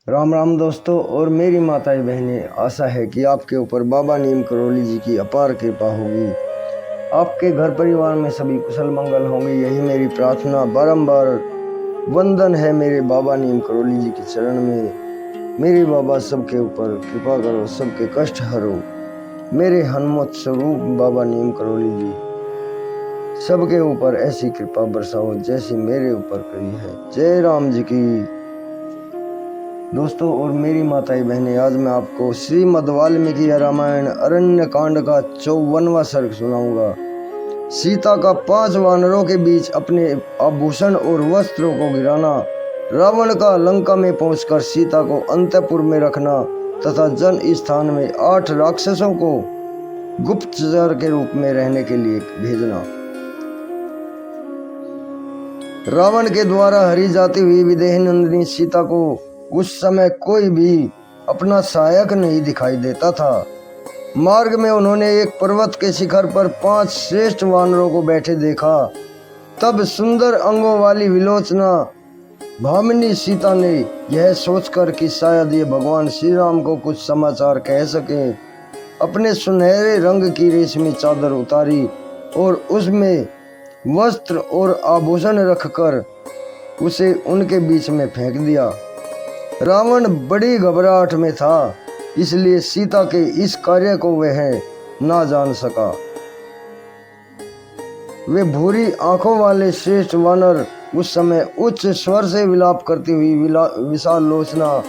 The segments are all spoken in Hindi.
राम राम दोस्तों और मेरी माताएं बहनें, आशा है कि आपके ऊपर बाबा नीम करौली जी की अपार कृपा होगी। आपके घर परिवार में सभी कुशल मंगल होंगे, यही मेरी प्रार्थना। बारंबार वंदन है मेरे बाबा नीम करौली जी के चरण में। मेरे बाबा सबके ऊपर कृपा करो, सबके कष्ट हरो। मेरे हनुमत स्वरूप बाबा नीम करौली जी सबके ऊपर ऐसी कृपा बरसाओ जैसी मेरे ऊपर करी है। जय राम जी की। दोस्तों और मेरी माताएं बहनें, आज मैं आपको श्रीमद् वाल्मीकि रामायण अरण्य कांड का 54वां सर्ग सुनाऊंगा। सीता का 5 वानरों के बीच अपने आभूषण और वस्त्रों को गिराना, रावण का लंका में पहुंचकर सीता को अंतपुर में रखना तथा जन स्थान में 8 राक्षसों को गुप्तचर के रूप में रहने के लिए भेजना। रावण के द्वारा हरी जाती हुई विदेह नंदिनी सीता को उस समय कोई भी अपना सहायक नहीं दिखाई देता था। मार्ग में उन्होंने एक पर्वत के शिखर पर 5 श्रेष्ठ वानरों को बैठे देखा। तब सुंदर अंगों वाली विलोचना भामिनी सीता ने यह सोचकर कि शायद ये भगवान श्री राम को कुछ समाचार कह सके, अपने सुनहरे रंग की रेशमी चादर उतारी और उसमें वस्त्र और आभूषण रखकर उसे उनके बीच में फेंक दिया। रावण बड़ी घबराहट में था, इसलिए सीता के इस कार्य को वह ना जान सका। वे भूरी आंखों वाले श्रेष्ठ वानर उस समय उच्च स्वर से विलाप करती हुई विशाल लोचना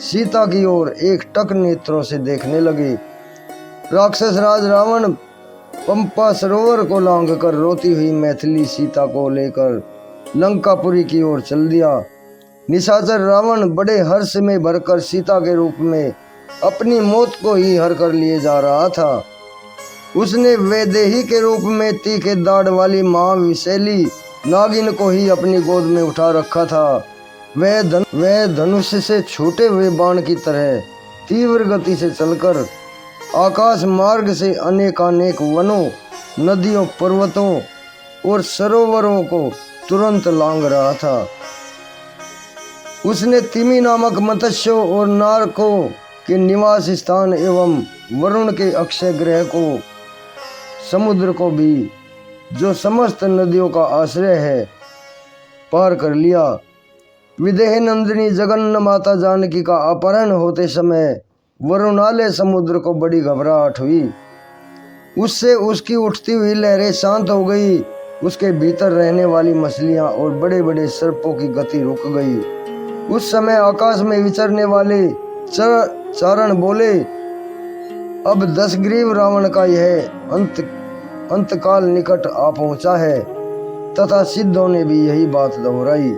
सीता की ओर एक टक नेत्रों से देखने लगे। राक्षस राज रावण पंपा सरोवर को लांघ कर रोती हुई मैथिली सीता को लेकर लंकापुरी की ओर चल दिया। निशाचर रावण बड़े हर्ष में भरकर सीता के रूप में अपनी मौत को ही हर कर लिए जा रहा था। उसने वैदेही के रूप में तीखे दाढ़ वाली महाविशैली नागिन को ही अपनी गोद में उठा रखा था। वह धनुष से छूटे हुए बाण की तरह तीव्र गति से चलकर आकाश मार्ग से अनेकानेक वनों, नदियों, पर्वतों और सरोवरों को तुरंत लांघ रहा था। उसने तिमी नामक मत्स्यों और नारकों के निवास स्थान एवं वरुण के अक्षय ग्रह को, समुद्र को भी, जो समस्त नदियों का आश्रय है, पार कर लिया। विदेह नंदिनी जगन्न माता जानकी का अपहरण होते समय वरुणालय समुद्र को बड़ी घबराहट हुई। उससे उसकी उठती हुई लहरें शांत हो गई। उसके भीतर रहने वाली मछलियां और बड़े बड़े सर्पों की गति रुक गई। उस समय आकाश में विचरने वाले चारण बोले, अब 10 ग्रीव रावण का यह अंतकाल निकट आ पहुंचा है। तथा सिद्धों ने भी यही बात दोहराई।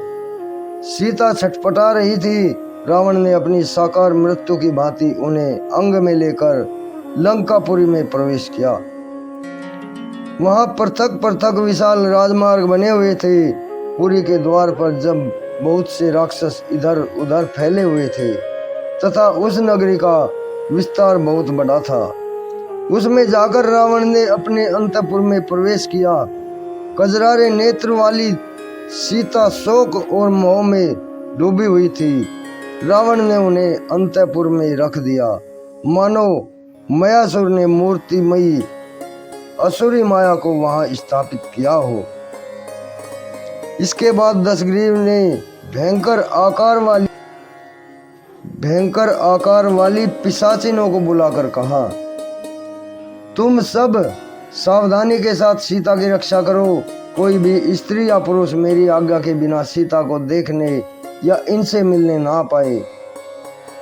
सीता छटपटा रही थी। रावण ने अपनी साकार मृत्यु की भांति उन्हें अंग में लेकर लंकापुरी में प्रवेश किया। वहां पृथक पृथक विशाल राजमार्ग बने हुए थे। पुरी के द्वार पर जब बहुत से राक्षस इधर उधर फैले हुए थे तथा उस नगरी का विस्तार बहुत बड़ा था। उसमें जाकर रावण ने अपने अंतपुर में प्रवेश किया। कजरारे नेत्र वाली सीता शोक और मोह में डूबी हुई थी। रावण ने उन्हें अंतपुर में रख दिया, मानो मयासुर ने मूर्तिमयी असुरी माया को वहां स्थापित किया हो। इसके बाद 10 ग्रीव ने भयंकर आकार वाली पिशाचिनों को बुलाकर कहा, तुम सब सावधानी के साथ सीता की रक्षा करो। कोई भी स्त्री या पुरुष मेरी आज्ञा के बिना सीता को देखने या इनसे मिलने ना पाए।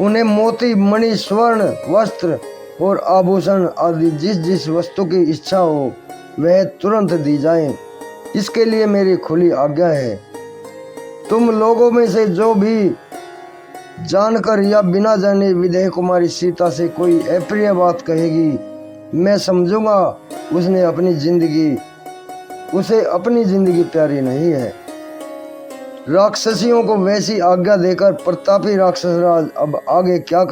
उन्हें मोती, मणि, स्वर्ण, वस्त्र और आभूषण आदि जिस जिस वस्तु की इच्छा हो वह तुरंत दी जाए। इसके लिए मेरी खुली आज्ञा है। तुम लोगों में से जो भी जानकर या बिना जाने विदेह कुमारी सीता से कोई अप्रिय बात कहेगी, मैं समझूंगा उसे अपनी जिंदगी प्यारी नहीं है। राक्षसियों को वैसी आज्ञा देकर प्रतापी राक्षस राज अब आगे क्या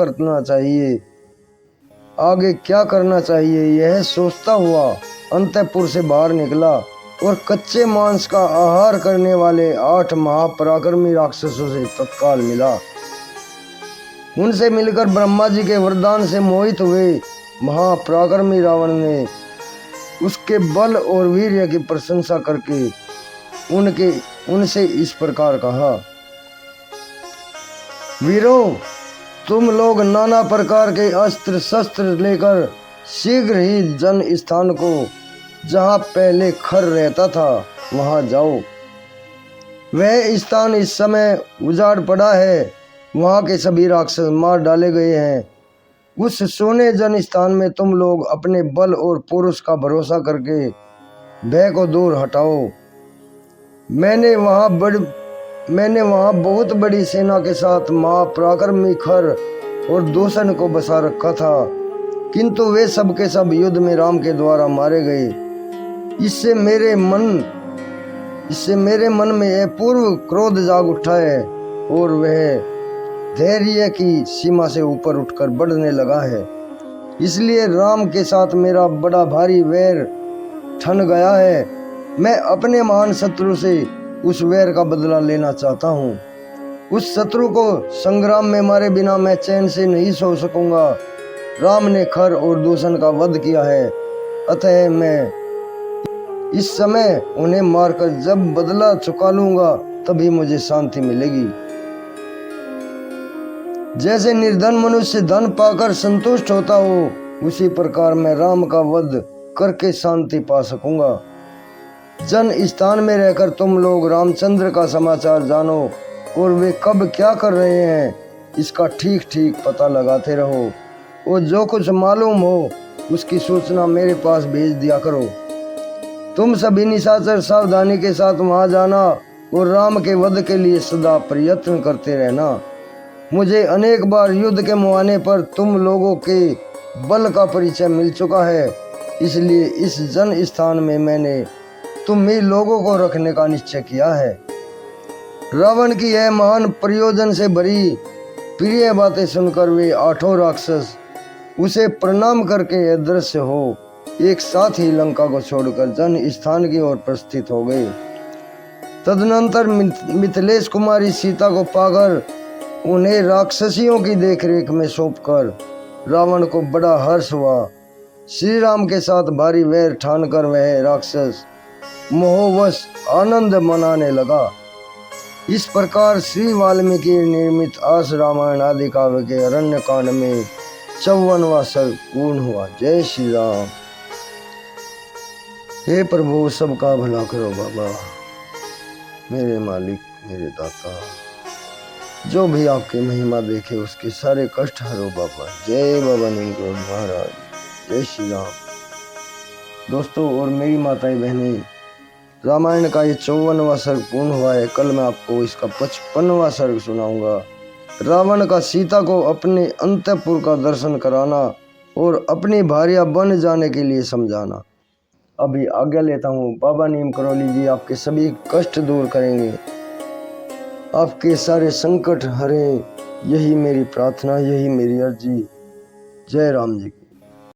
करना चाहिए यह सोचता हुआ अंतपुर से बाहर निकला और कच्चे मांस का आहार करने वाले 8 महापराक्रमी राक्षसों से तत्काल मिला। उनसे मिलकर ब्रह्मा जी के वरदान से मोहित हुए महापराक्रमी रावण ने उसके बल और वीर्य की प्रशंसा करके उनसे इस प्रकार कहा, वीरों, तुम लोग नाना प्रकार के अस्त्र शस्त्र लेकर शीघ्र ही जन स्थान को, जहाँ पहले खर रहता था, वहां जाओ। वह स्थान इस समय उजाड़ पड़ा है, वहां के सभी राक्षस मार डाले गए हैं। उस सोने जन स्थान में तुम लोग अपने बल और पुरुष का भरोसा करके भय को दूर हटाओ। मैंने वहां बहुत बड़ी सेना के साथ महापराक्रमी खर और दूषण को बसा रखा था, किंतु वे सब के सब युद्ध में राम के द्वारा मारे गए। इससे मेरे मन में यह पूर्व क्रोध जाग उठा है और वह धैर्य की सीमा से ऊपर उठकर बढ़ने लगा है। इसलिए राम के साथ मेरा बड़ा भारी वैर ठन गया है। मैं अपने महान शत्रु से उस वैर का बदला लेना चाहता हूँ। उस शत्रु को संग्राम में मारे बिना मैं चैन से नहीं सो सकूंगा। राम ने खर और दूषण का वध किया है, अतः मैं इस समय उन्हें मारकर जब बदला चुका लूंगा तभी मुझे शांति मिलेगी। जैसे निर्धन मनुष्य धन पाकर संतुष्ट होता हो, उसी प्रकार मैं राम का वध करके शांति पा सकूंगा। जन स्थान में रहकर तुम लोग रामचंद्र का समाचार जानो और वे कब क्या कर रहे हैं इसका ठीक ठीक पता लगाते रहो, और जो कुछ मालूम हो उसकी सूचना मेरे पास भेज दिया करो। तुम सभी निशाचर सावधानी के साथ वहां जाना और राम के वध के लिए सदा प्रयत्न करते रहना। मुझे अनेक बार युद्ध के मुहाने पर तुम लोगों के बल का परिचय मिल चुका है, इसलिए इस जन स्थान में मैंने तुम ही लोगों को रखने का निश्चय किया है। रावण की यह महान प्रयोजन से भरी प्रिय बातें सुनकर वे आठों राक्षस उसे प्रणाम करके अदृश्य हो एक साथ ही लंका को छोड़कर जन स्थान की ओर प्रस्थित हो गए। तदनंतर मिथिलेश कुमारी सीता को पाकर उन्हें राक्षसियों की देखरेख में सौंपकर रावण को बड़ा हर्ष हुआ। श्री राम के साथ भारी वैर ठानकर वह राक्षस मोहवश आनंद मनाने लगा। इस प्रकार श्री वाल्मीकि निर्मित आस रामायण आदि काव्य के अरण्य कांड में 54वां सर्ग पूर्ण हुआ। जय श्री राम। हे प्रभु, सबका भला करो बाबा, मेरे मालिक, मेरे दाता, जो भी आपकी महिमा देखे उसके सारे कष्ट हरो बाबा। जय बाबा नीमकरोली महाराज। जय श्री राम। दोस्तों और मेरी माताएं बहनें, रामायण का ये 54वां सर्ग पूर्ण हुआ है। कल मैं आपको इसका 55वां सर्ग सुनाऊंगा। रावण का सीता को अपने अंतःपुर का दर्शन कराना और अपनी भार्या बन जाने के लिए समझाना। अभी आज्ञा लेता हूँ। बाबा नीम करौली जी आपके सभी कष्ट दूर करेंगे, आपके सारे संकट हरें, यही मेरी प्रार्थना, यही मेरी अर्जी। जय राम जी की।